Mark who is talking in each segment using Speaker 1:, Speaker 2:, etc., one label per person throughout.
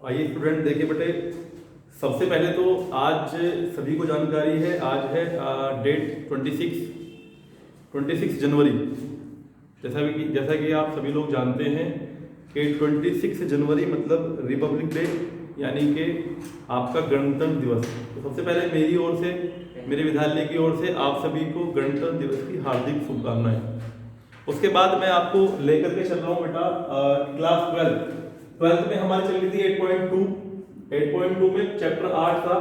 Speaker 1: आइए स्टूडेंट देखिए बेटे, सबसे पहले तो आज सभी को जानकारी है, आज है डेट 26 जनवरी। जैसा कि आप सभी लोग जानते हैं कि 26 जनवरी मतलब रिपब्लिक डे, यानी कि आपका गणतंत्र दिवस। तो सबसे पहले मेरी ओर से, मेरे विद्यालय की ओर से आप सभी को गणतंत्र दिवस की हार्दिक शुभकामनाएं। उसके बाद मैं आपको लेकर के चल रहा हूँ बेटा क्लास 12 में हमारी चल रही थी 8.2 में चैप्टर 8 था,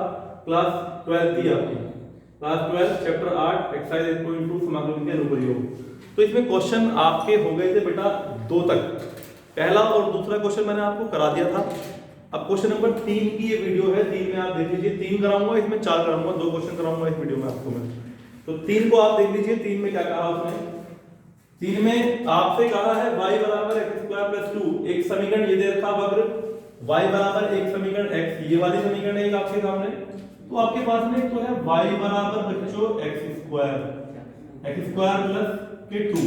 Speaker 1: क्लास 12 थी आपकी, क्लास 12 चैप्टर 8 एक्सरसाइज 8.2 समाकलन के अनुप्रयोग। तो इसमें क्वेश्चन आपके हो गए थे बेटा 2 तक। पहला और दूसरा क्वेश्चन मैंने आपको करा दिया था। अब क्वेश्चन नंबर 3 की ये वीडियो है, 3 में आप देख लीजिए। 3 कराऊंगा, इसमें 4 कराऊंगा, 2 क्वेश्चन कराऊंगा इस वीडियो में आपको मैं। तो 3 को आप देख लीजिए। 3 में क्या कहा उसने? 3 में आपसे कहा है y बराबर x² + 2 एक समीकरण ये दे रखा वक्र y बराबर एक समीकरण x, ये वाली समीकरण है एक आपके सामने। तो आपके पास में तो है y बराबर बच्चों x² + 2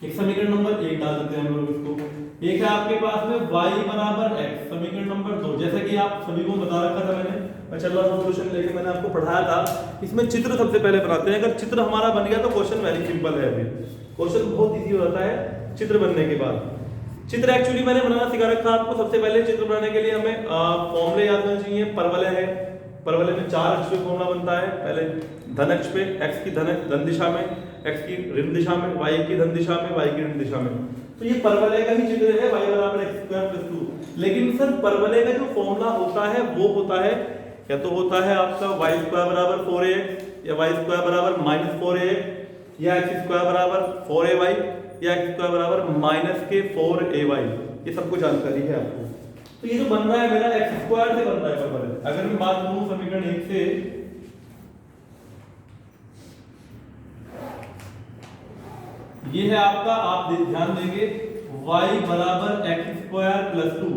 Speaker 1: एक समीकरण नंबर 1 डाल देते हैं हम लोग इसको। एक है आपके पास में y बराबर x, समीकरण नंबर 2। जैसा कि आप सभी को बता रखा था मैं चल रहा हूँ सॉल्यूशन लेके, मैंने आपको पढ़ाया था। इसमें चित्र सबसे पहले बनाते हैं। अगर चित्र हमारा बन गया तो क्वेश्चन वेरी सिंपल है। अभी क्वेश्चन बहुत इजी हो जाता है चित्र बनने के बाद। चित्र एक्चुअली मैंने बनाना सिखा रखा आपको। सबसे पहले चित्र बनाने के लिए हमें फॉर्मूले याद होना चाहिए। परवलय है, परवलय में 4 अक्ष पे फॉर्मूला बनता है। पहले धन अक्ष पे, x की धन दिशा में, x की ऋण दिशा में, y की धन दिशा में, y की ऋण दिशा में। तो ये परवलय का ही चित्र है, y बराबर x² + 2। लेकिन सर परवलय का जो फॉर्मूला होता है वो होता है, या तो होता है आपका y² बराबर 4ax, या y² बराबर -4ax, या x² बराबर 4ay, या x² बराबर -4ay। ये सबको जानकारी है आपको। तो ये जो बन रहा है मेरा x² से बन रहा है परवलय। अगर मैं बात करूं समीकरण 1 से, ये है आपका, आप ध्यान देंगे y बराबर x² + 2।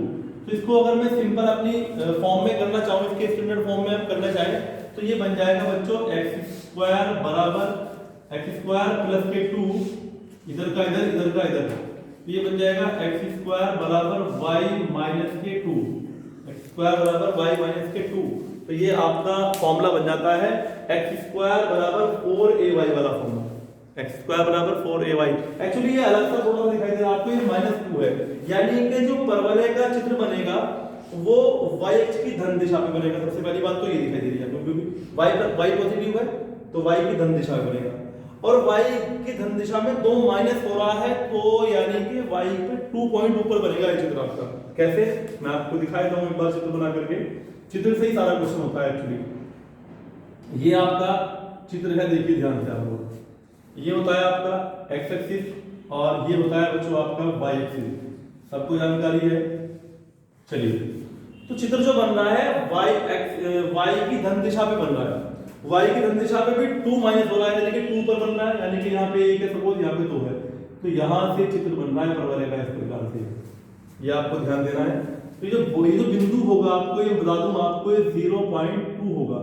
Speaker 1: तो इसको अगर मैं सिंपल अपनी फॉर्म में करना चाहूँ, इसके स्टैंडर्ड फॉर्म में आप करना चाहें तो ये बन जाएगा बच्चों x² बराबर x² + 2, इधर का इधर, इधर का इधर। तो ये बन जाएगा x² बराबर y - 2, x² बराबर y - 2। तो ये आपका फॉर्मूला बन जाता है x² बराबर 4ay वाला फॉर्मूला, x² बराबर 4ay। एक्चुअली ये अलग सा थोड़ा सा दिखाई दे रहा है आपको, ये -2 है। यानी कि जो परवलय का चित्र बनेगा वो y अक्ष की धन दिशा में बनेगा। सबसे पहली बात तो ये दिखाई दे रही है आपको, क्योंकि y पॉजिटिव है तो y की धन दिशा में बनेगा, और y की धन दिशा में 2 माइनस हो रहा है, तो यानी कि y पे 2 पॉइंट ऊपर बनेगा ये चित्र आपका। कैसे, मैं आपको दिखाई दूं एक बार चित्र बना करके। चित्र से ही सारा क्वेश्चन होता है एक्चुअली। ये आपका चित्र है, देखिए ध्यान से आप लोग। ये होता है आपका x एक्सिस और ये होता है बच्चों आपका y एक्सिस। सबको जानकारी है। चलिए, तो चित्र जो बन रहा है y की धन दिशा पे बन रहा है। y की धन दिशा पे भी 2 माइनस हो रहा है, यानी कि 2 पर बन रहा है, यानी कि यहाँ पे 1 है, सपोज यहाँ पे 2 है। तो यहाँ से चित्र बन रहा है परवलय का इस प्रकार से। ये आपको ध्यान देना है। तो ये जो बिंदु होगा, आपको ये बता दूं आपको, ये 0.2 होगा,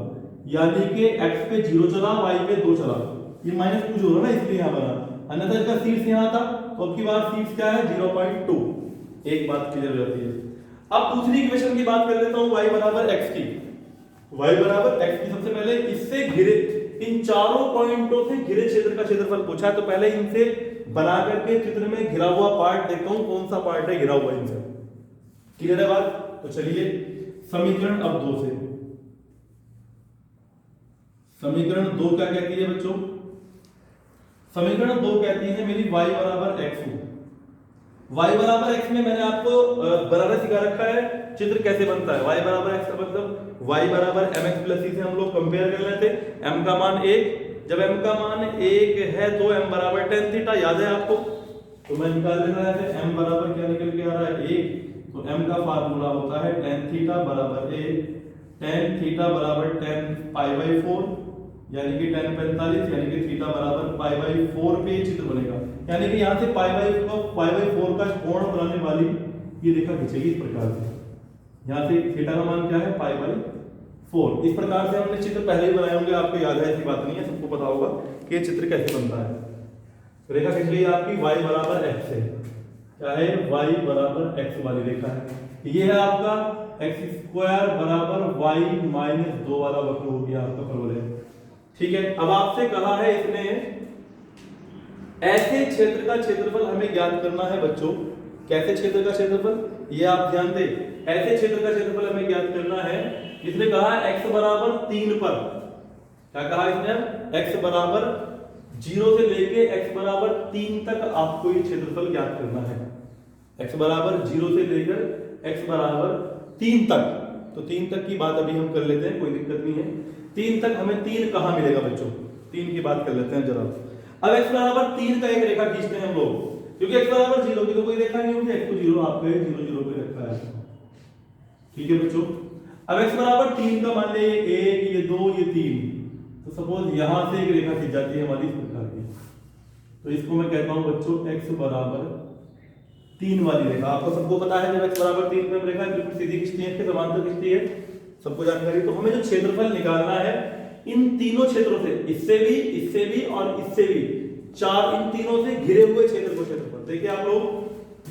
Speaker 1: यानी कि x पे 0 चला, y पे 2 चला। ये -2 जो हो रहा है ना, इसलिए यहाँ बना। अन्यथा इसका शीर्ष यहाँ था, तो अब की बार शीर्ष क्या है 0.2। एक बात क्लियर हो जाती है। अब दूसरी इक्वेशन की बात कर लेता हूँ, y बराबर x की। y बराबर x की सबसे पहले इससे घिरे, इन चारों पॉइंटों से घिरे क्षेत्र का क्षेत्रफल पूछा है। तो पहले इनसे बना करके चित्र में घिरा हुआ पार्ट देखता हूँ, कौन सा पार्ट है घिरा हुआ इनसे। क्लियर है बात? तो चलिए समीकरण अब 2 से, समीकरण 2 क्या कहती है बच्चों? समीकरण 2 कहती है मेरी y बराबर x हो। y बराबर x में मैंने आपको बनाना सिखा रखा है चित्र कैसे बनता है। y बराबर x का मतलब y बराबर mx + c से हम लोग कंपेयर कर लेते हैं। m का मान 1, जब m का मान 1 है तो m बराबर tan थीटा, याद है आपको? तो मैं निकाल देना है, m बराबर क्या निकल के आ रहा है 1। तो m का फार्मूला होता है tan थीटा बराबर 1, tan थीटा बराबर tan π/4, यानी कि tan 45, यानी कि थीटा बराबर π/4 पे चित्र बनेगा। यानी कि यहाँ से π/4 का कोण बनाने वाली ये रेखा खींचेगी इस प्रकार से। यहाँ से थीटा का मान क्या है π/4। इस प्रकार से हमने चित्र पहले ही बनाए होंगे, आपको याद है, ऐसी बात नहीं है, सबको पता होगा कि ये चित्र कैसे बनता है। रेखा खींच ली आपकी y बराबर x है, क्या है y बराबर x वाली रेखा है। ये है आपका एक्स स्क्वायर बराबर वाई माइनस 2 वाला वक्र हो गया आपका परवलय। ठीक है, अब आपसे कहा है इसने ऐसे क्षेत्र का क्षेत्रफल हमें ज्ञात करना है बच्चों। कैसे क्षेत्र का क्षेत्रफल, ये आप ध्यान दें। ऐसे क्षेत्र का क्षेत्रफल हमें ज्ञात करना है, इसने कहा x बराबर 3 पर, क्या कहा इसने, x बराबर 0 से लेके x बराबर 3 तक आपको ये क्षेत्रफल ज्ञात करना है। x बराबर 0 से लेकर x बराबर 3 तक, तो 3 तक की बात अभी हम कर लेते हैं, कोई दिक्कत नहीं है। 3 तक हमें 3 कहाँ मिलेगा बच्चों, 3 की बात कर लेते हैं जरा। अब x बराबर 3 का एक रेखा खींचते हैं हम लोग, क्योंकि x बराबर 0 की तो कोई रेखा नहीं होगी, x को 0 आपके 0 0 पे रखा है। ठीक है बच्चों, अब x बराबर 3 का मान लीजिए 1, ये 2, ये 3, तो सपोज यहां से एक रेखा खींच जाती है हमारी इस प्रकार की, तो इसको मैं कहता हूं बच्चों x बराबर 3 वाली रेखा। आपको सबको पता है जब x बराबर 3 पे रेखा बिल्कुल सीधी खींचती है, इसके समांतर खींचती है, सबको जानकारी। तो हमें जो क्षेत्रफल निकालना है इन तीनों क्षेत्रों से, इससे भी और इससे भी, चार इन तीनों से घिरे हुए क्षेत्र को क्षेत्रफल। देखिए आप लोग,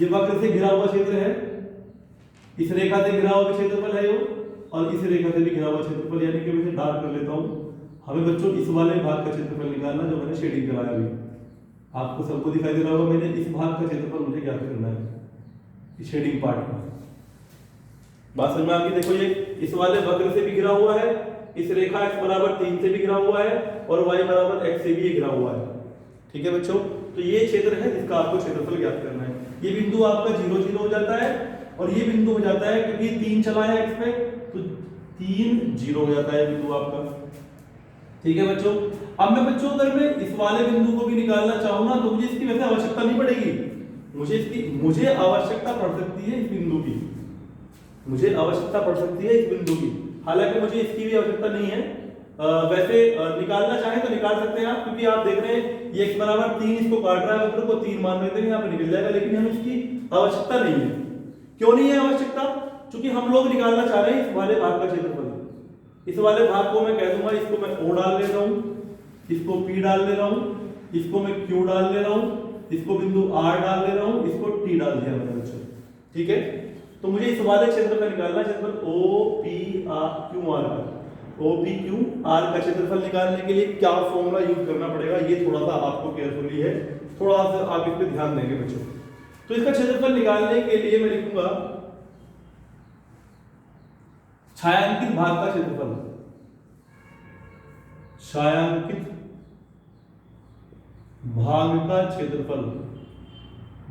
Speaker 1: ये वक्र से घिरा हुआ क्षेत्र है, इस रेखा से घिरा हुआ क्षेत्रफल है वो, और इस रेखा से भी घिरा हुआ क्षेत्रफल, यानी कि मैं इसे डार्क कर लेता हूं। हमें बच्चों इस वाले भाग का क्षेत्रफल निकालना, जो मैंने शेडिंग कराया अभी, आपको सबको दिखाई दे रहा होगा, मैंने इस भाग का क्षेत्रफल मुझे ज्ञात करना है, इस शेडिंग पार्ट में। बात समझ में आ गई। देखो ये इस वाले वक्र से भी घिरा हुआ है, इस रेखा x बराबर 3 से भी घिरा हुआ है, और y बराबर x से भी घिरा हुआ है। ठीक है बच्चों, तो ये क्षेत्र है जिसका आपको क्षेत्रफल ज्ञात करना है। ये बिंदु आपका 0 0 हो जाता है, और ये बिंदु हो जाता है, क्योंकि 3 चला है x पे, तो 3 0 हो जाता है बिंदु आपका। ठीक है बच्चों, अब मैं बच्चों अगर मैं इस वाले बिंदु को भी निकालना चाहूँ ना, तो मुझे इसकी वैसे आवश्यकता नहीं पड़ेगी, मुझे आवश्यकता पड़ सकती है इस बिंदु की, मुझे आवश्यकता पड़ सकती है इस बिंदु की, हालांकि मुझे इसकी भी आवश्यकता नहीं है। वैसे निकालना चाहें तो निकाल सकते हैं आप, क्योंकि आप देख रहे हैं ये x बराबर 3 इसको काट रहा है, वक्र को 3 मान लेते हैं, यहाँ पे निकल जाएगा, लेकिन हमें इसकी आवश्यकता नहीं है। क्यों नहीं है आवश्यकता, क्योंकि हम लोग निकालना चाह रहे हैं इस वाले भाग का क्षेत्रफल। इस वाले भाग को मैं कह दूंगा, इसको मैं O डाल ले रहा हूं, इसको P डाल ले रहा हूं, इसको मैं Q डाल ले रहा हूं, इसको बिंदु R डाल ले रहा हूं, इसको T डाल दिया मैंने बच्चों। ठीक है, तो मुझे इस वाले क्षेत्र का निकालना, क्षेत्रफल OPQR का क्षेत्रफल निकालने के लिए क्या फॉर्मूला यूज करना पड़ेगा, ये थोड़ा सा आपको केयरफुली है, थोड़ा सा आप इस पे ध्यान देंगे बच्चों। तो इसका क्षेत्रफल निकालने के लिए मैं लिखूंगा छायांकित भाग का क्षेत्रफल, छायांकित भाग का क्षेत्रफल,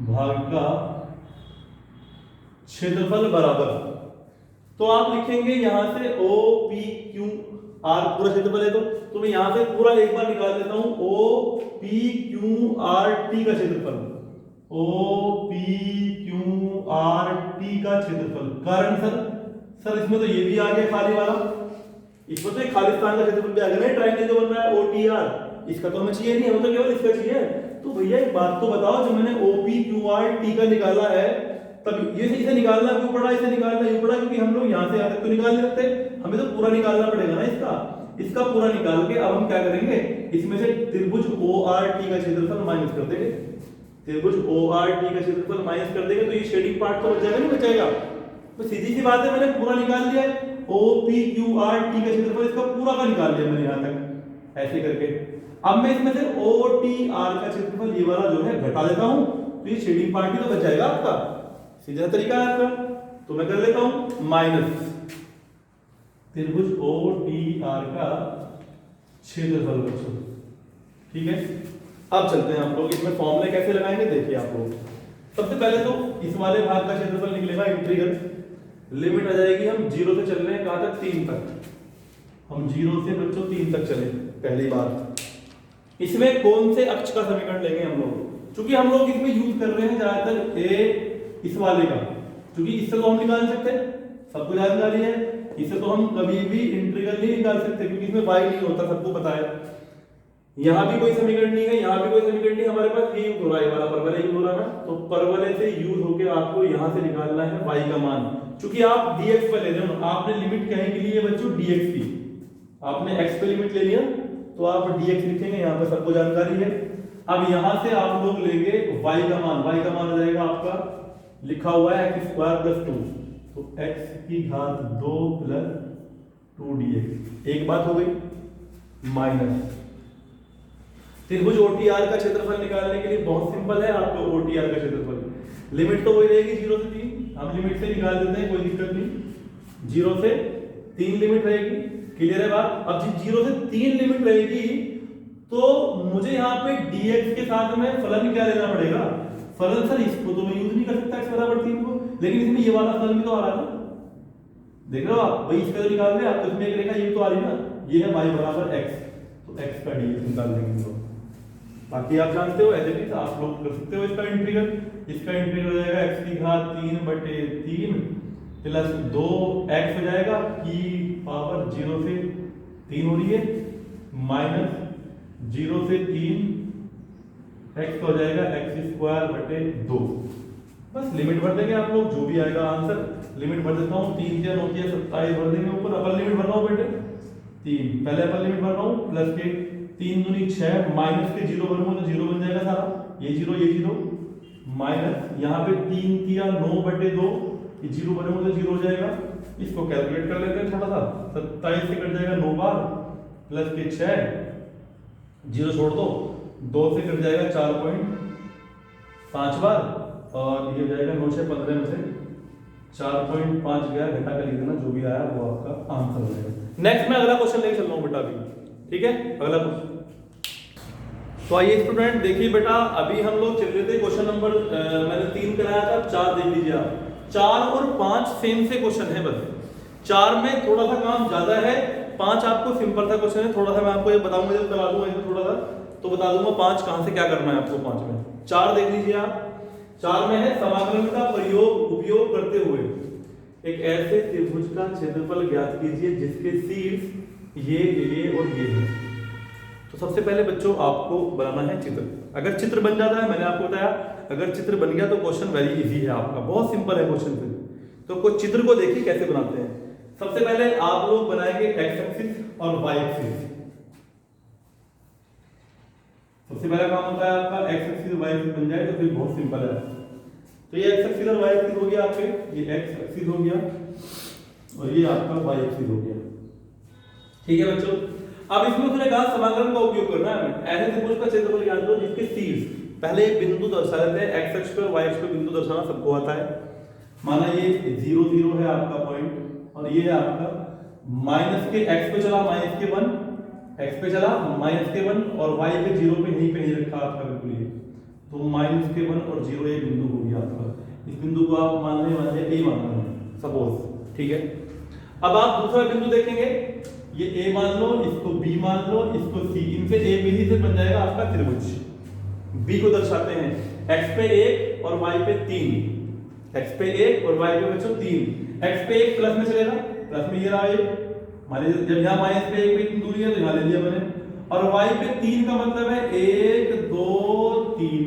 Speaker 1: भाग का क्षेत्रफल बराबर, तो आप लिखेंगे यहां से OPQR पूरा क्षेत्रफल है, तो मैं यहां से पूरा एक बार निकाल देता हूं, OPQRT का क्षेत्रफल, OPQRT का क्षेत्रफल। कारण सर इसमें तो ये भी आ गया खाली वाला, इसमें तो एक खालिस्तान का क्षेत्रफल भी आ गया, ट्रायंगल जो बन रहा है OTR, इसका तो हमें चाहिए नहीं, हमें तो केवल इसका चाहिए। तो भैया एक बात तो बताओ, जब मैंने OPQRT का निकाला है, तब ये इसे निकालना क्यों पड़ा, इसे निकालना क्यों पड़ा, क्योंकि हम लोग यहां से यहां तक तो निकाल नहीं सकते, हमें तो पूरा निकालना पड़ेगा ना इसका पूरा निकाल के अब हम क्या करेंगे, इसमें से त्रिभुज ORT का क्षेत्रफल माइनस कर देंगे, त्रिभुज ORT का क्षेत्रफल माइनस कर देंगे, तो ये शेडिंग पार्ट तो बच जाएगा, नहीं बचेगा। तो सीधी सी बात है, मैंने पूरा निकाल लिया है, OPQRT का क्षेत्रफल इसका पूरा का निकाल लिया मैंने यहां तक ऐसे करके। अब मैं इसमें से OTR का क्षेत्रफल ये वाला जो है घटा देता हूं, तो ये शेडिंग पार्ट भी तो बच जाएगा आपका, सीधा तरीका है आपका। तो मैं कर लेता हूं माइनस त्रिभुज OTR का क्षेत्रफल बच्चों। ठीक है, अब चलते हैं हम लोग इसमें फॉर्मूले कैसे लगाएंगे, देखिए आप लोग। सबसे पहले तो इस वाले भाग का क्षेत्रफल निकलेगा, इंटीग्रल लिमिट आ जाएगी, हम 0 से चल रहे हैं कहां तक, 3 तक, हम 0 से बच्चों 3 तक चले। पहली बात, इसमें कौन से अक्ष का समीकरण लेंगे हम लोग, क्योंकि हम लोग इसमें यूज कर रहे हैं ज्यादातर इस वाले का, क्योंकि इससे तो हम निकाल सकते हैं, सबको जानकारी है, इससे तो हम कभी भी इंटीग्रल नहीं निकाल सकते, क्योंकि इसमें y नहीं होता, सबको पता है। यहां भी कोई समीकरण नहीं है, यहां भी कोई समीकरण नहीं, हमारे पास ये यूज हो रहा है, वाला परवलय यूज हो रहा है ना, तो परवलय से यूज होकर आपको यहां से निकालना है y का मान, क्योंकि आप dx पर ले रहे हो, आपने लिमिट क्या है के लिए बच्चों dx की, आपने x पे लिमिट ले लिया, तो आप dx लिखेंगे, यहां पर सबको जानकारी है। अब यहां से आप लोग लेंगे y का मान आ जाएगा आपका, लिखा हुआ है x² + 2, तो x की घात 2 प्लस 2dx। एक बात हो गई। माइनस त्रिभुज OTR का क्षेत्रफल निकालने के लिए बहुत सिंपल है आपको। OTR का क्षेत्रफल लिमिट तो वही रहेगी 0 से 3, हम लिमिट से निकाल देते हैं, कोई दिक्कत नहीं। 0 से 3 लिमिट रहेगी, क्लियर है बात। अब 0 से 3 लिमिट रहेगी तो मुझे यहाँ पे dx के साथ में फलन क्या लेना पड़ेगा? फलन सर इसको तो मैं यूज नहीं कर सकता x बराबर 3 को, लेकिन इसमें ये वाला फलन भी तो आ रहा है ना, देख रहे हो आप? भाई इसका तो निकाल रहे हैं आप, तो इसमें एक रेखा ये तो आ रही ना, ये है y बराबर x, तो x का dx निकाल देंगे हम लोग। बाकी आप जानते हो एज इट इज आप लोग कर सकते हो इसका इंटीग्रल। इसका इंटीग्रल हो जाएगा x की घात 3/3 प्लस 2x हो जाएगा की पावर 0 से 3 हो रही है, माइनस 0 से 3 x हो जाएगा x²/2। बस लिमिट भर देंगे आप लोग, जो भी आएगा आंसर। लिमिट भर देता हूँ, 3 क्या 9 क्या 27 भर देंगे ऊपर। अपर लिमिट भर रहा हूँ बेटे 3, पहले अपर लिमिट भर रहा हूँ, प्लस के 3 दूनी 6, माइनस के 0 भरूंगा तो 0 बन जाएगा सारा, ये 0 माइनस यहाँ पे 3 किया 9/2, ये 0 भरूंगा तो 0 हो जाएगा। इसको कैलकुलेट कर लेते हैं छोटा सा, 27 से कट जाएगा 9 बार, प्लस के 6, 0 छोड़ दो, 2 से कट जाएगा 4.5 बार, और ये हो जाएगा 9 से 15 में से 4.5 गया, घटा कर लिख देना, जो भी आया वो आपका आंसर हो जाएगा। नेक्स्ट मैं अगला क्वेश्चन लेके चल रहा हूँ बेटा अभी, ठीक है? अगला क्वेश्चन तो आइए स्टूडेंट देखिए बेटा, अभी हम लोग चल रहे थे क्वेश्चन नंबर मैंने 3 कराया था, 4 देख लीजिए आप। 4 और 5 सेम से क्वेश्चन है, बस 4 में थोड़ा सा काम ज्यादा है, 5 आपको सिंपल सा क्वेश्चन है। थोड़ा सा मैं आपको ये बताऊंगा, जब करा दूंगा इसमें थोड़ा सा तो बता दूंगा 5 कहां से क्या करना है आपको 5 में। 4 देख लीजिए आप, 4 में है समाकलन का उपयोग करते हुए एक ऐसे त्रिभुज का क्षेत्रफल ज्ञात कीजिए जिसके शीर्ष ये और ये है। तो सबसे पहले बच्चों आपको बनाना है चित्र। अगर चित्र बन जाता है, मैंने आपको बताया अगर चित्र बन गया तो क्वेश्चन वेरी इजी है आपका, बहुत सिंपल है क्वेश्चन फिर। तो कुछ चित्र को देखिए कैसे बनाते हैं। सबसे पहले आप लोग बनाएंगे एक्स एक्सिस और वाई एक्सिस। सबसे पहला काम होता है आपका एक्स एक्सिस वाई एक्सिस बन जाए तो फिर बहुत सिंपल है। तो ये एक्स एक्सिस और वाई एक्सिस हो गया आपके, ये एक्स एक्सिस हो गया और ये आपका वाई एक्सिस हो गया, ठीक है बच्चों। अब इसमें उसने कहा समाकलन का उपयोग करना है हमें। ऐसे त्रिभुज का क्षेत्रफल ज्ञात करो जिसके शीर्ष, पहले एक बिंदु दर्शा देते हैं, एक्स अक्ष पर वाई अक्ष पर बिंदु दर्शाना सबको आता है। माना ये 0 0 है आपका पॉइंट और ये है आपका माइनस के एक्स पे चला माइनस के 1, एक्स पे चला माइनस के 1 और वाई पे 0 पे यहीं पे नहीं रखा आपका बिल्कुल ये, तो माइनस के 1 और 0 ये बिंदु हो गया आपका। इस बिंदु को आप मानने वाले ए मान रहे हैं सपोज, ठीक है। अब आप दूसरा बिंदु देखेंगे, ये ए मान लो, इसको बी मान लो, इसको सी, इनसे ए बी से बन जाएगा आपका त्रिभुज। बी को दर्शाते हैं एक्स पे 1 और वाई पे 3, एक्स पे 1 और वाई पे बच्चों 3। एक्स पे 1 प्लस में चलेगा, प्लस में ये रहा 1, माने जब यहाँ माइनस पे 1 पे दूरी है तो यहाँ ले लिया मैंने, और वाई पे 3 का मतलब है 1 2 3।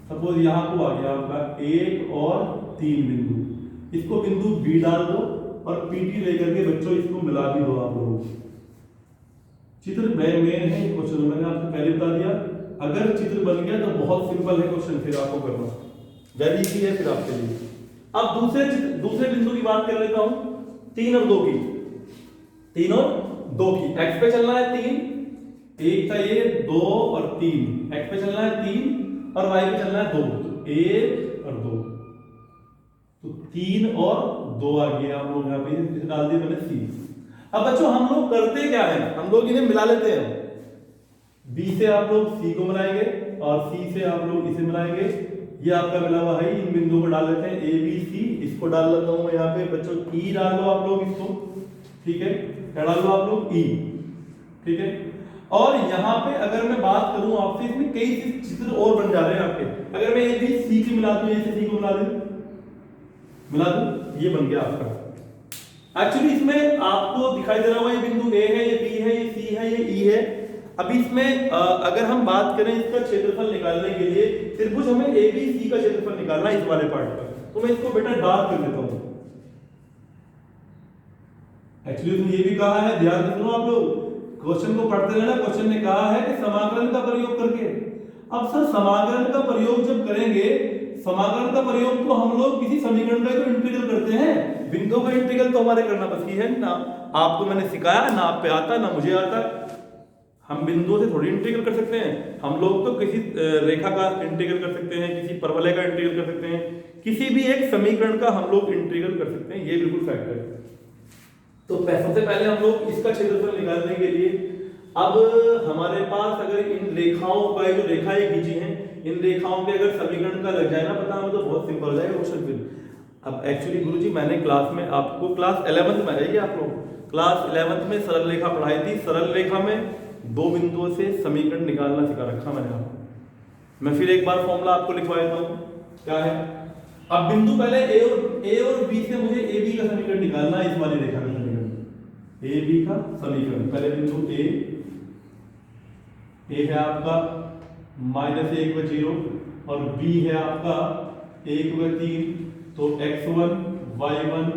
Speaker 1: सपोज यहाँ को आ गया आपका 1 और 3 बिंदु, इसको बिंदु बी डाल दो और पीटी लेकर के बच्चों इसको मिला भी दो आप लोग। चित्र मेन है क्वेश्चन, मैंने आपको पहले बता दिया। अगर चित्र बन गया तो बहुत सिंपल है क्वेश्चन फिर आपको करना, वेरी इजी है फिर आपके लिए। अब दूसरे बिंदु की बात कर लेता हूं, 3 और 2 की, 3 और 2 की। एक्स पे चलना है 3, एक था ये 2 और 3, एक्स पे चलना है 3 और वाई पे चलना है 2, तो 1 और 2, तो 3 और 2 आ गया। हम लोग यहाँ पे डाल दिए मैंने सी। अब बच्चों हम लोग करते क्या है, हम लोग इन्हें मिला लेते हैं। बी से आप लोग सी को मिलाएंगे और सी से आप लोग इसे मिलाएंगे, ये आपका मिला हुआ है। इन बिंदुओं को डाल लेते हैं ए बी सी, इसको डाल लेता हूं मैं यहाँ पे बच्चों ई डाल लो आप लोग इसको, ठीक है, क्या डाल लो आप लोग ई, ठीक है। और यहाँ पे अगर मैं बात करूं आपसे, इसमें कई चित्र और बन जा रहे हैं आपके। अगर मैं ए बी सी की मिला दूं, ए से सी को मिला दूं, ये बन गया आपका। एक्चुअली इसमें आपको दिखाई दे रहा होगा ये बिंदु ए है, ये बी है, ये सी है, ये ई है। अभी इसमें अगर हम बात करें इसका क्षेत्रफल निकालने के लिए, त्रिभुज हमें ए बी सी का क्षेत्रफल निकालना है इस वाले पार्ट का, तो मैं इसको बेटा डार्क कर देता हूं। एक्चुअली उसने ये भी कहा है, ध्यान से सुनो आप लोग, क्वेश्चन को पढ़ते रहना। क्वेश्चन ने कहा है कि समाकलन का प्रयोग करके। अब सर समाकलन का प्रयोग जब करेंगे, समाकलन का प्रयोग तो हम लोग किसी समीकरण का तो इंटीग्रल करते हैं, बिंदु का इंटीग्रल तो हमारे करना बस की है ना। आपको मैंने सिखाया ना, आप पे आता ना मुझे आता। हम बिंदुओं से थोड़ी इंटीग्रल कर सकते हैं, हम लोग तो किसी रेखा का इंटीग्रल कर सकते हैं, किसी परवलय का इंटीग्रल कर सकते हैं, किसी भी एक समीकरण का हम लोग इंटीग्रल कर सकते हैं, ये बिल्कुल फैक्ट है। तो सबसे पहले हम लोग इसका क्षेत्रफल निकालने के लिए, अब हमारे पास अगर इन रेखाओं का जो रेखाएं खींची हैं, इन रेखाओं के अगर समीकरण का लग जाए ना पता, हमें तो बहुत सिंपल हो जाएगा क्वेश्चन फिर। अब एक्चुअली गुरुजी मैंने क्लास में आपको, क्लास 11th में आइए आप लोग, क्लास 11th में सरल रेखा पढ़ाई थी। सरल रेखा में दो बिंदुओं से समीकरण निकालना सिखा रखा मैंने आपको। मैं फिर एक बार फॉर्मूला आपको लिखवा देता हूं, क्या है। अब बिंदु पहले ए और बी से मुझे ए बी का समीकरण निकालना है, इस वाली रेखा का समीकरण, ए बी का समीकरण। पहले बिंदु ए है आपका -1/0 और बी है आपका 1/3, तो x1 y1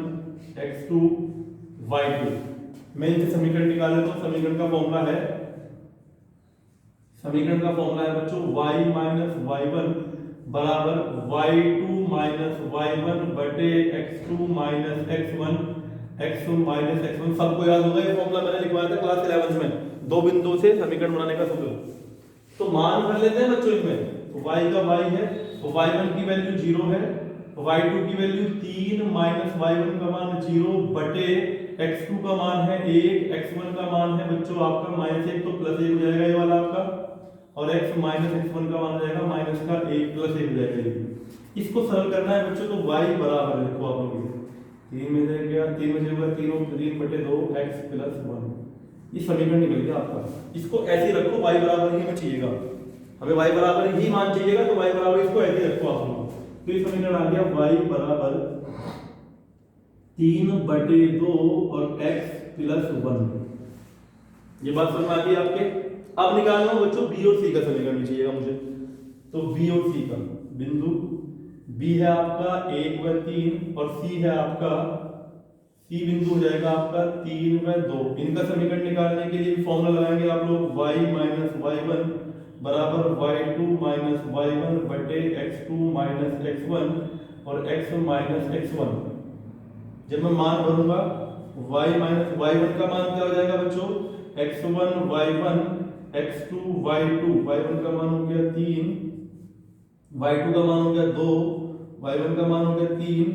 Speaker 1: x2 y2। मैं इनसे समीकरण निकाल लेता हूं। समीकरण का फॉर्मूला है, समीकरण का फॉर्मूला है बच्चों y माइनस y1 बराबर y2 माइनस y1 बटे x2 minus x1 x2 minus x1। सबको याद होगा ये फॉर्मूला, मैंने लिखवाया था क्लास 11 में, दो बिंदुओं से समीकरण बनाने का सूत्र। तो मान भर लेते हैं बच्चों इसमें, तो y का y है, तो y1 की वैल्यू 0 है, y2 की वैल्यू 3 माइनस y1 का मान 0 बटे x2 का मान है 1, x1 का मान है बच्चों आपका -1, तो +1 हो जाएगा ये वाला आपका, और x माइनस x1 का मान हो जाएगा माइनस का 1 + 1 हो जाएगा ये। इसको सरल करना है बच्चों, तो y बराबर देखो आप लोग 3 में से गया 3 में से होगा 3/2 x + 1, ये समीकरण निकल गया आपका। इसको ऐसे ही रखो, y बराबर ही में चाहिएगा, हमें y बराबर ही मान चाहिएगा, तो y बराबर इसको ऐसे ही रखो आप लोग। तो ये समीकरण आ गया y बराबर 3/2 और x + 1। ये बात समझ में आ गई आपके। अब निकालना बच्चों b और c का समीकरण भी चाहिएगा मुझे, तो b और c का, बिंदु b है आपका 1/3 और c है आपका, c बिंदु हो जाएगा आपका 3/2। इनका समीकरण निकालने के लिए फॉर्मूला लगाएंगे आप लोग, y माइनस y1 बराबर y2 माइनस y1 बटे x2 माइनस x1 और x माइनस x1। जब मैं मान भरूंगा y माइनस y1 का मान क्या हो जाएगा बच्चों, x1 y1 x2 y2, y1 का मान हो गया 3, y2 का मान हो गया 2, y1 का मान हो गया 3,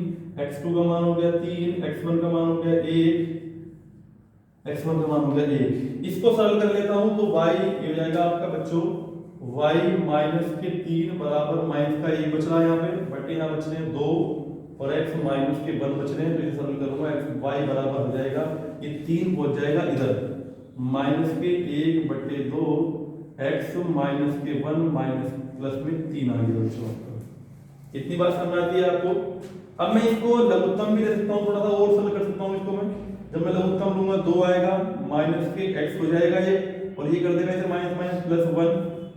Speaker 1: x2 का मान हो गया 3, x1 का मान हो गया 1, x1 का मान हो गया 1। इसको सरल कर लेता हूं, तो y ये हो जाएगा आपका बच्चों y माइनस के 3 बराबर माइनस का 1 बच रहा है यहाँ पे, बटे यहाँ बच रहे हैं 2 और x माइनस के 1 बच रहे हैं, तो इसे सरल करूंगा y बराबर हो जाएगा, ये 3 पहुंच जाएगा इधर, माइनस के 1/2 x माइनस के 1 माइनस प्लस में 3 आ गया बच्चों। इतनी बात समझ आती है आपको। अब मैं इसको लघुत्तम भी ले सकता हूँ, थोड़ा सा और सरल कर सकता हूँ इसको मैं। जब मैं लघुत्तम लूंगा 2 आएगा, माइनस के x हो जाएगा ये, और ये कर देना इसे माइनस माइनस +1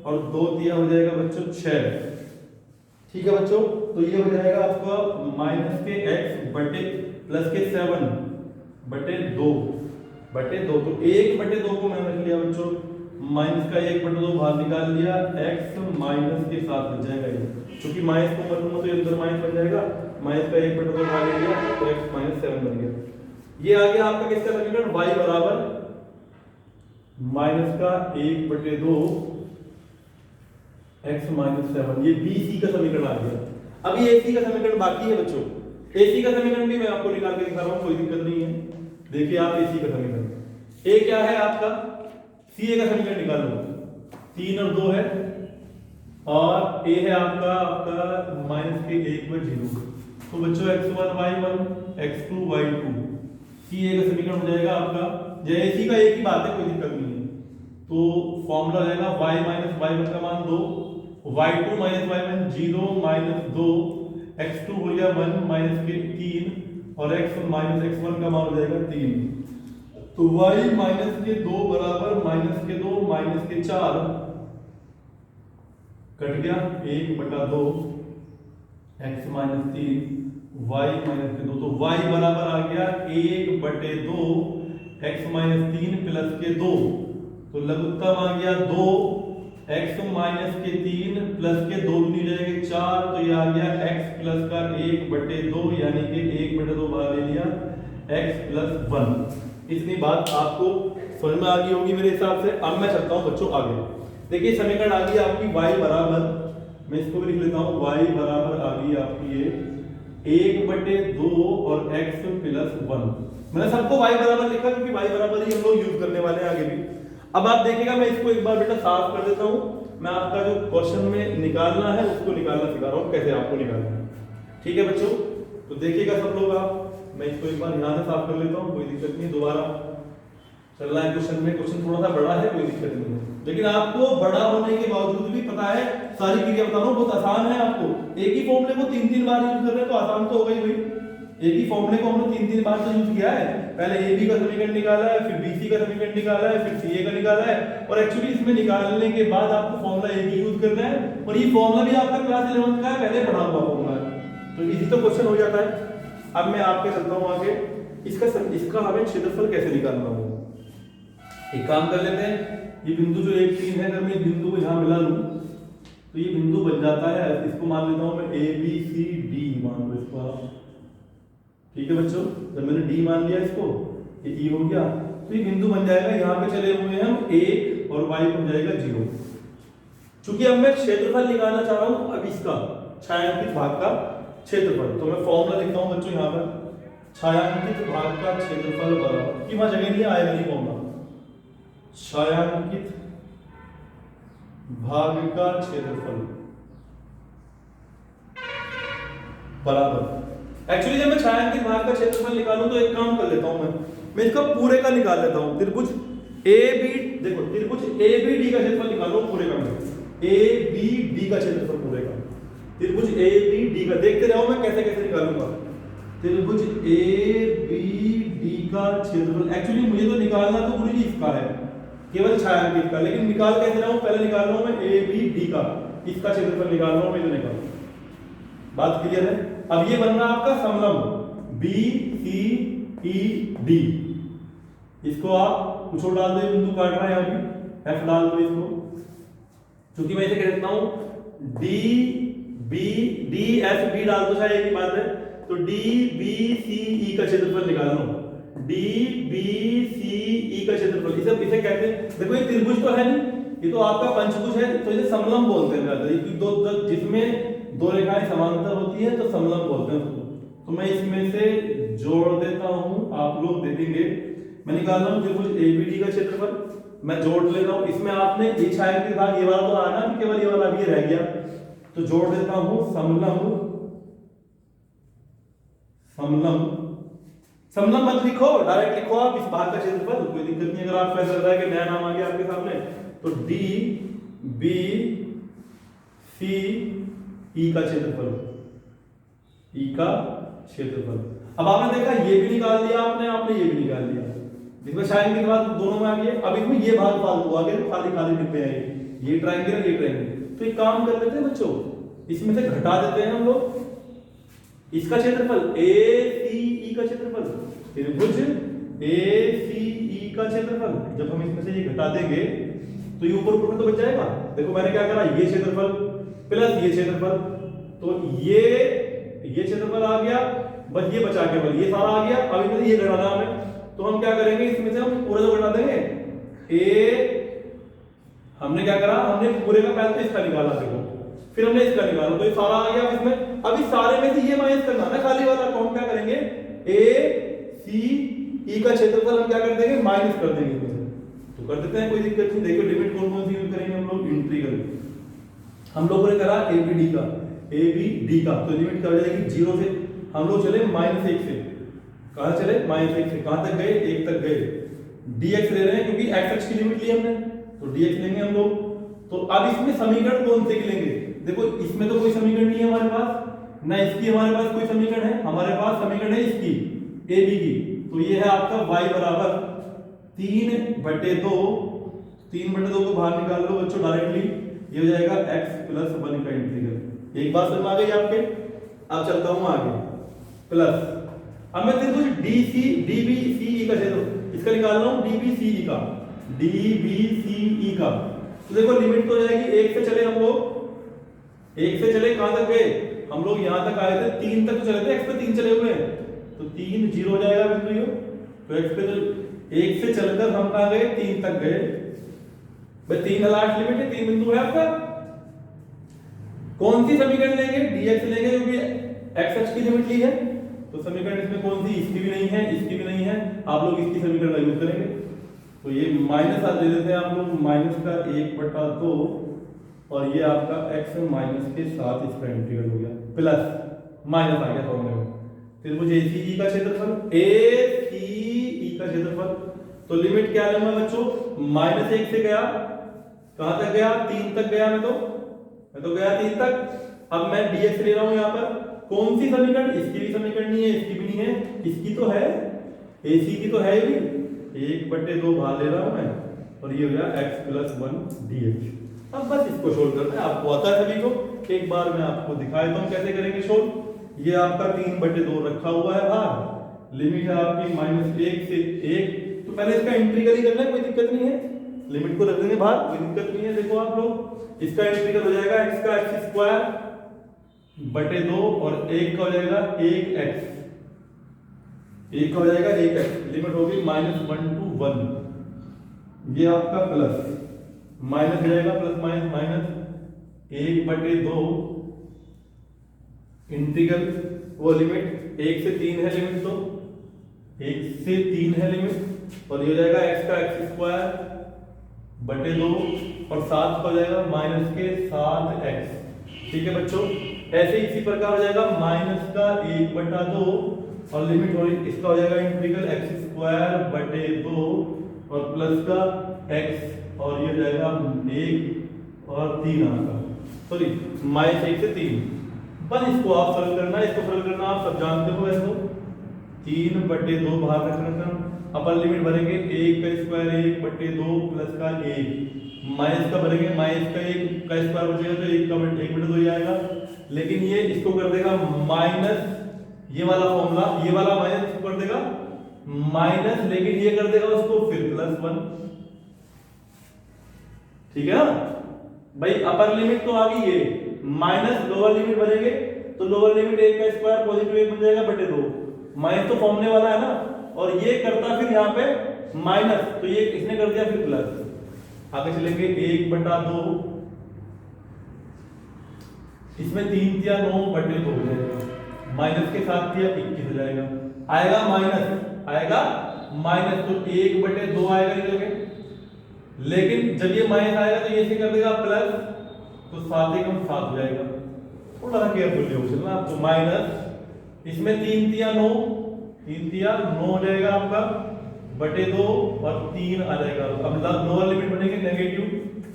Speaker 1: और 2 दिया हो जाएगा बच्चों 6। ठीक है बच्चों, तो ये हो जाएगा आपका माइनस के x बटे प्लस के 7 बटे 2 बटे 2। तो 1/2 को मैंने रख लिया बच्चों, माइनस का 1/2 बाहर निकाल लिया, x माइनस के साथ बच जाएगा ये, क्योंकि माइनस को मत लूंगा तो अंदर माइनस बन जाएगा, माइनस का 1/2 बाहर ले लिया तो x -7 बन गया। ये आ गया आपका किसका समीकरण, y बराबर माइनस का 1/2 x -7, ये bc का समीकरण आ गया। अभी ac का समीकरण बाकी है बच्चों, ac का समीकरण भी मैं आपको निकाल के दिखा रहा हूं, कोई दिक्कत नहीं है। देखिए आप ac का समीकरण, a क्या है आपका, ca का समीकरण निकाल लो, 3 और 2 है, और a है आपका माइनस के 1/0, तो बच्चों x1 y1 x2 y2, ca का समीकरण हो जाएगा आपका, ac का एक ही बात है, कोई दिक्कत नहीं है। तो फॉर्मूला रहेगा y माइनस y1 का मान 2, y2 minus y1 0 minus 2, x2 हो गया 1 माइनस के 3 और x माइनस x1 का मान हो जाएगा 3। तो y माइनस के 2 बराबर माइनस के 2 माइनस के 4 कट गया 1/2 x माइनस 3 y माइनस के 2, तो y बराबर आ गया 1/2 x माइनस 3 प्लस के 2, तो लघुत्तम आ गया 2 x माइनस के 3 प्लस के 2 दूनी हो जाएंगे 4, तो ये आ गया x प्लस का 1/2 यानी कि 1/2 बाहर ले लिया x प्लस 1। इतनी बात आपको समझ में आ गई होगी मेरे हिसाब से। अब मैं चलता हूँ बच्चों आगे। देखिए समीकरण आ गई आपकी y बराबर, मैं इसको भी लिख लेता हूँ, y बराबर आ गई आपकी ये 1/2 और x प्लस 1। मैंने सबको y बराबर लिखा क्योंकि y बराबर ही हम लोग यूज करने वाले हैं आगे भी। अब आप देखिएगा मैं इसको एक बार बेटा साफ कर देता हूँ। मैं आपका जो क्वेश्चन में निकालना है उसको निकालना सिखा रहा हूँ, कैसे आपको निकालना है। ठीक है बच्चों, तो देखिएगा सब लोग आप, मैं इसको एक बार यहाँ से साफ कर लेता हूँ, कोई दिक्कत नहीं। दोबारा चल रहा है क्वेश्चन में, क्वेश्चन थोड़ा सा बड़ा है, कोई दिक्कत नहीं है, लेकिन आपको बड़ा होने के बावजूद भी पता है सारी क्रिया बता रहा हूँ, बहुत आसान है। आपको एक ही फॉर्मूले को 3-3 बार यूज कर रहे हैं तो आसान तो हो गई भाई। एक ही फॉर्मूले को हमने 3-3 बार तो यूज किया है। पहले ए बी का समीकरण निकाला है, फिर बी सी का समीकरण निकाला है, फिर सी ए का निकाला है, और एक्चुअली इसमें निकालने के बाद आपको फॉर्मूला एक ही यूज करना है। और ये फॉर्मूला भी आपका क्लास 11 का है, पहले पढ़ा हुआ फॉर्मूला है, तो इसी तो क्वेश्चन हो जाता है। अब मैं आपके चलता हूँ आगे, इसका हमें क्षेत्रफल कैसे निकालना होगा। एक काम कर लेते हैं, ये बिंदु जो 1 3 है, अगर मैं इस बिंदु को यहाँ मिला लूं तो ये बिंदु बन जाता है। इसको मान लेता हूँ मैं ए बी सी डी मान लो इसको आप। ठीक है बच्चों, जब मैंने डी मान लिया इसको, ये ई हो गया, तो ये बिंदु बन जाएगा। यहाँ पे चले हुए हैं हम 1 और y बन जाएगा 0। चूंकि अब मैं क्षेत्रफल निकालना चाह रहा हूँ, अब इसका छायांकित भाग का क्षेत्रफल, तो मैं फॉर्मूला लिखता हूँ बच्चों यहाँ पर, छायांकित भाग का क्षेत्रफल बराबर, कि वहां जगह नहीं आएगा नहीं फॉर्मूला, छायांकित भाग का क्षेत्रफल बराबर। एक्चुअली जब मैं छायांकित भाग का क्षेत्रफल निकालूं तो एक काम कर लेता हूं, मैं इसका पूरे का निकाल लेता हूं। त्रिभुज ए बी, देखो त्रिभुज ए बी डी का क्षेत्रफल निकाल लो पूरे का, ए बी डी का क्षेत्रफल पूरे का, त्रिभुज ए बी डी का। देखते रहो मैं कैसे कैसे निकालूंगा त्रिभुज ए बी डी का क्षेत्रफल। एक्चुअली मुझे तो निकालना तो गुरुजी इसका है, केवल छायांकित का, लेकिन निकाल कैसे रहा हूं, पहले निकाल रहा हूं मैं ए बी डी का, इसका क्षेत्रफल निकाल रहा हूं मैं, इधर निकाल। बात क्लियर है। अब ये बन रहा आपका समलंब बी सी ई डी, इसको आप कुछ और डाल दो, बिंदु काट रहा है यहां भी, एफ डाल दो इसको, क्योंकि मैं इसे कह देता हूं D B D F B डाल दो, चाहे एक ही बात है। तो डी बी सी ई का क्षेत्रफल निकाल लो, डी बी सी ई का क्षेत्रफल, इसे कहते हैं, देखो ये त्रिभुज तो है नहीं, ये तो आपका पंचभुज है, तो इसे समलंब बोलते हैं। दो जिसमें दो रेखाएं समांतर होती है तो समलंब बोलते हैं उसको। तो मैं इसमें से जोड़ देता हूं, आप लोग देखेंगे। मैं निकाल रहा हूं त्रिभुज एबीडी का क्षेत्रफल, मैं जोड़ ले रहा हूं। इसमें आपने एक छायांकित भाग ये वाला तो आना कि केवल ये वाला भी रह गया, तो जोड़ देता हूं समलंब। समलंब मत लिखो, डायरेक्ट लिखो आप इस भाग का क्षेत्रफल, कोई दिक्कत नहीं। अगर आपको ऐसा लग रहा है कि नया नाम आ गया आपके सामने, तो डी बी सी ई का क्षेत्रफल, ई का क्षेत्रफल। अब आपने देखा ये भी निकाल लिया आपने ये भी निकाल लिया, जिसमें छायांकित भाग दोनों में आ गए। अब इसमें ये भाग फालतू आ गए, खाली खाली डिब्बे हैं, ये ट्रायंगल ये ट्रायंगल। तो एक काम कर लेते हैं बच्चों, इसमें से घटा देते हैं हम लोग इसका क्षेत्रफल, ए सी ई का क्षेत्रफल, त्रिभुज ए सी ई का क्षेत्रफल। जब हम इसमें से ये घटा देंगे तो ये ऊपर ऊपर तो बच जाएगा। देखो मैंने क्या करा, ये क्षेत्रफल प्लस ये क्षेत्रफल, तो ये क्षेत्रफल आ गया, बस ये बचा केवल ये सारा आ गया। अब इसमें ये घटाना हमें, तो हम क्या करेंगे, इसमें से हम पूरा जो घटा देंगे, ए हमने क्या करा, हमने पूरे का पहले तो इसका निकाला, देखो फिर हमने इसका निकाला, तो ये सारा आ गया इसमें। अब इस सारे में से ये माइनस करना है खाली वाला, तो हम क्या करेंगे, ए सी ई का क्षेत्रफल हम क्या कर देंगे, माइनस कर देंगे इसमें से। तो कर देते हैं, कोई दिक्कत नहीं। देखो लिमिट कौन कौन सी यूज करेंगे हम लोग, इंटीग्रल। हम लोगों ने करा ए बी डी का, ए बी डी का, तो लिमिट क्या हो जाएगी 0 से हम लोग चले -1 से, कहां चले -1 से, कहां तक गए, 1 तक गए। dx ले रहे हैं क्योंकि x अक्ष की लिमिट ली हमने, तो dx लेंगे हम लोग। तो अब इसमें समीकरण कौन से लेंगे, देखो इसमें तो कोई समीकरण नहीं है हमारे पास, ना इसकी हमारे पास कोई समीकरण है, हमारे पास समीकरण है इसकी ए बी की। तो ये है आपका y बराबर 3/2, 3/2 को बाहर निकाल लो बच्चों डायरेक्टली, ये हो जाएगा x + 1 का इंटीग्रल। एक बात समझ आ गई आपके। अब चलता हूं आगे, प्लस अब मैं त्रिभुज DBCE का क्षेत्रफल इसका निकाल रहा हूं, DBCE का, DBCE का। तो देखो लिमिट तो हो जाएगी, एक से चले हम लोग, एक से चले कहां तक गए हम लोग, यहां तक आए थे, 3 तक तो चले थे, x पे 3 चले हुए हैं, तो 3 0 हो जाएगा बिंदु ये। तो x पे तो 1 से चलकर हम कहां गए, 3 तक गए भाई। 3 लास्ट लिमिट है, 3 बिंदु है आपका। कौन सी समीकरण लेंगे, dx लेंगे क्योंकि x अक्ष की लिमिट ली है, तो समीकरण इसमें कौन सी, इसकी भी नहीं है, इसकी भी नहीं है, आप लोग इसकी समीकरण का यूज करेंगे। तो ये माइनस दे देते हैं आप लोग, माइनस का 1/2 और ये आपका x माइनस के साथ इसका इंटीग्रल हो गया, प्लस माइनस आ गया फॉर्मूले में। फिर मुझे ACE का क्षेत्रफल, ACE का क्षेत्रफल, तो लिमिट क्या लूंगा बच्चों, -1 से गया, कहां तक गया, 3 तक गया, मैं तो गया 3 तक। अब मैं dx ले रहा हूं यहां पर, कौन सी समीकरण, इसकी भी समीकरण नहीं है, इसकी भी नहीं है, इसकी तो है, AC की तो है ही, 1/2 भाग ले रहा हूं मैं, और ये हो गया x + 1 dx। अब बस इसको सोल्व करना है, आपको आता है सभी को, एक बार मैं आपको दिखा देता हूं कैसे करेंगे सोल्व। ये आपका 3/2 रखा हुआ है बाहर, लिमिट है आपकी -1 से 1, तो पहले इसका इंटीग्रल ही करना है, कोई दिक्कत नहीं है, लिमिट को रख देंगे बाहर, कोई दिक्कत नहीं है। देखो आप लोग, इसका इंटीग्रल हो जाएगा x का x² और 1 का हो जाएगा 1x, 1 का हो जाएगा 1x, लिमिट होगी -1 to 1, ये आपका प्लस माइनस हो जाएगा, प्लस माइनस माइनस 1/2 इंटीग्रल, वो लिमिट 1 से 3 है, लिमिट तो 1 से 3 है लिमिट, और ये हो जाएगा x का x² 2 और 7 का हो जाएगा माइनस के 7x। ठीक है बच्चों, ऐसे इसी प्रकार हो जाएगा माइनस का 1/2 और लिमिट हो इसका हो जाएगा इंटीग्रल x² 2 और प्लस का x, और ये हो जाएगा 1 और 3 आपका, सॉरी -1 से 3। बस इसको आप सरल करना है, इसको सरल करना आप सब जानते हो, इसको 3/2 बाहर रखना, अपर लिमिट भरेंगे 1 का स्क्वायर 1/2 प्लस का 1, माइनस का भरेंगे, माइनस का 1 का स्क्वायर बचेगा तो 1 का 1/2 ही आएगा, लेकिन ये इसको कर देगा माइनस, ये वाला फॉर्मूला, ये वाला माइनस कर देगा माइनस, लेकिन ये कर देगा उसको फिर +1। ठीक है ना भाई, अपर लिमिट तो आ गई है, माइनस लोअर लिमिट भरेंगे तो लोअर लिमिट 1 का स्क्वायर पॉजिटिव 1 बन जाएगा /2, माइनस तो फॉर्मूले वाला है ना, और ये करता फिर यहाँ पे माइनस, तो ये इसने कर दिया फिर प्लस। आगे चलेंगे 1/2, इसमें 3 दिया 9/2 हो जाएगा, माइनस के साथ दिया 21 हो जाएगा, आएगा माइनस, आएगा माइनस, तो 1/2 आएगा निकल के, लेकिन जब ये माइनस आएगा तो ये से कर देगा प्लस, तो 7 एकम 7 हो जाएगा, थोड़ा सा केयरफुली हो चलना आपको, माइनस इसमें 3 दिया 9, 3 दिया 9 हो जाएगा आपका /2 और 3 आ जाएगा। अब लोअर लिमिट बनेगी नेगेटिव,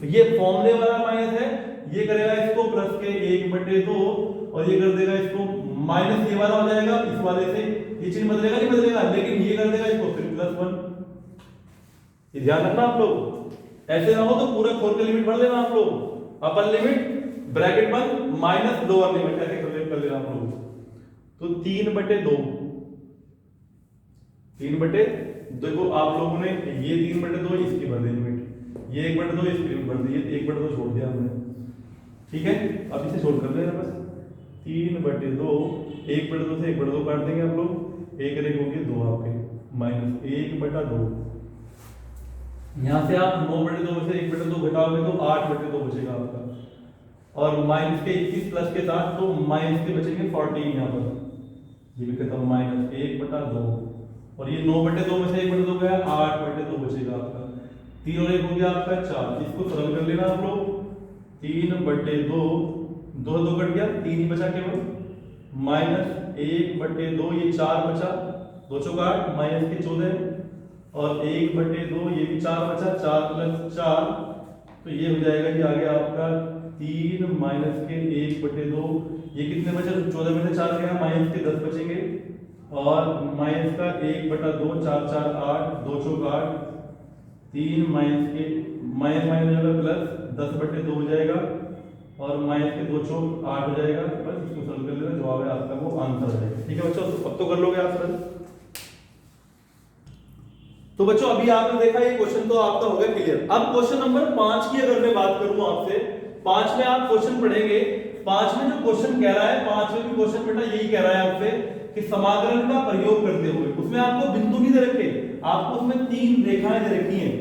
Speaker 1: तो ये फॉर्मूले वाला माइनस है, ये करेगा इसको प्लस के 1/2 और ये कर देगा इसको माइनस, ये वाला हो जाएगा, इस वाले से ये चिन्ह बदलेगा नहीं बदलेगा, लेकिन ये कर देगा इसको फिर +1। ये ध्यान रखना आप लोग, ऐसे ना हो तो पूरा खोल के लिमिट भर लेना आप लोग, अपर लिमिट ब्रैकेट बंद माइनस लोअर लिमिट ऐसे कर लेना आप लोग। तो 3/2, 3/, देखो आप लोगों ने ये 3/2 इसकी भर दी लिमिट, ये 1/2 इसकी लिमिट भर दी, ये 1/2 छोड़ दिया हमने। ठीक है, अब इसे छोड़ कर लेना बस, 3/2, 1/2 से 1/2 काट देंगे आप लोग, 1 रेख होगी 2 आपके, -1/2, यहां से आप 9/2 में से 1/2 घटाओगे तो 8/2 बचेगा आपका, और माइनस के 21 प्लस के साथ तो माइनस के बचेंगे 14 यहाँ पर, ये भी कहता हूँ -1/2, और ये 9/2 में से 1/2 गया 8/2 बचेगा आपका, 3 और 1 हो गया आपका 4। इसको सरल कर लेना आप लोग, 3/2, 2 कट गया, 3 ही बचा केवल, -1/2, ये 4 बचा, 2 चौका 8, माइनस के 14 और 1/2, ये भी 4 बचा, 4 + 4, तो ये हो जाएगा जी आगे आपका 3 माइनस के 1/2, ये कितने बचे, 14 में से 4 गया, माइनस के 10 बचेंगे, और माइनस का 1/2, 4 4 8, 2 चौका 8, 3 माइनस के माइनस माइनस हो जाएगा प्लस, 10/2 हो जाएगा, और माइनस के 2 चौक 8 हो जाएगा, बस इसको सरल कर लेना, जवाब है आपका वो आंसर है। ठीक है बच्चों, अब तो कर लोगे आप सरल। तो बच्चों अभी आपने देखा ये क्वेश्चन तो आपका हो गया क्लियर। अब क्वेश्चन नंबर 5 की अगर मैं बात करूं आपसे, 5 में आप क्वेश्चन पढ़ेंगे। 5 में जो क्वेश्चन कह रहा है, 5 में भी क्वेश्चन बेटा यही कह रहा है आपसे कि समाकलन का प्रयोग करते हुए, उसमें आपको बिंदु नहीं दे रखे, आपको उसमें 3 रेखाएं दे रखी हैं।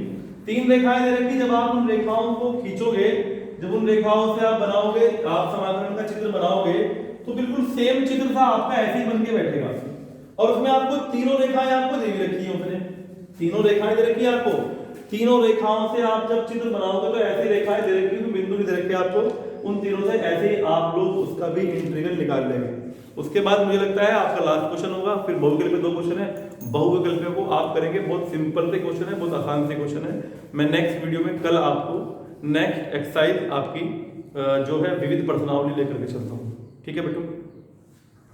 Speaker 1: 3 रेखाएं दे रखी, जब आप उन रेखाओं को खींचोगे, जब उन रेखाओं से आप बनाओगे, आप समाकलन का चित्र बनाओगे, तो बिल्कुल सेम चित्र था आपका ऐसे ही बन के बैठेगा। और उसमें आपको तीनों रेखाएं आपको दे रखी है, उसने तीनों रेखाएं दे रखी है आपको। तीनों रेखाओं से आप जब चित्र बनाओगे तो ऐसी रेखाएं दे रखी, तो बिंदु नहीं दे रखे आपको, उन तीनों से ऐसे ही आप लोग उसका भी इंटीग्रल निकाल लेंगे। उसके बाद मुझे लगता है आपका लास्ट क्वेश्चन होगा, फिर बहुविकल्प पे 2 क्वेश्चन है, बहुविकल्प को आप करेंगे, बहुत सिंपल से क्वेश्चन है, बहुत आसान से क्वेश्चन है। मैं नेक्स्ट वीडियो में कल आपको नेक्स्ट एक्सरसाइज आपकी जो है विविध प्रश्नावली लेकर के चलता हूँ। ठीक है बेटो।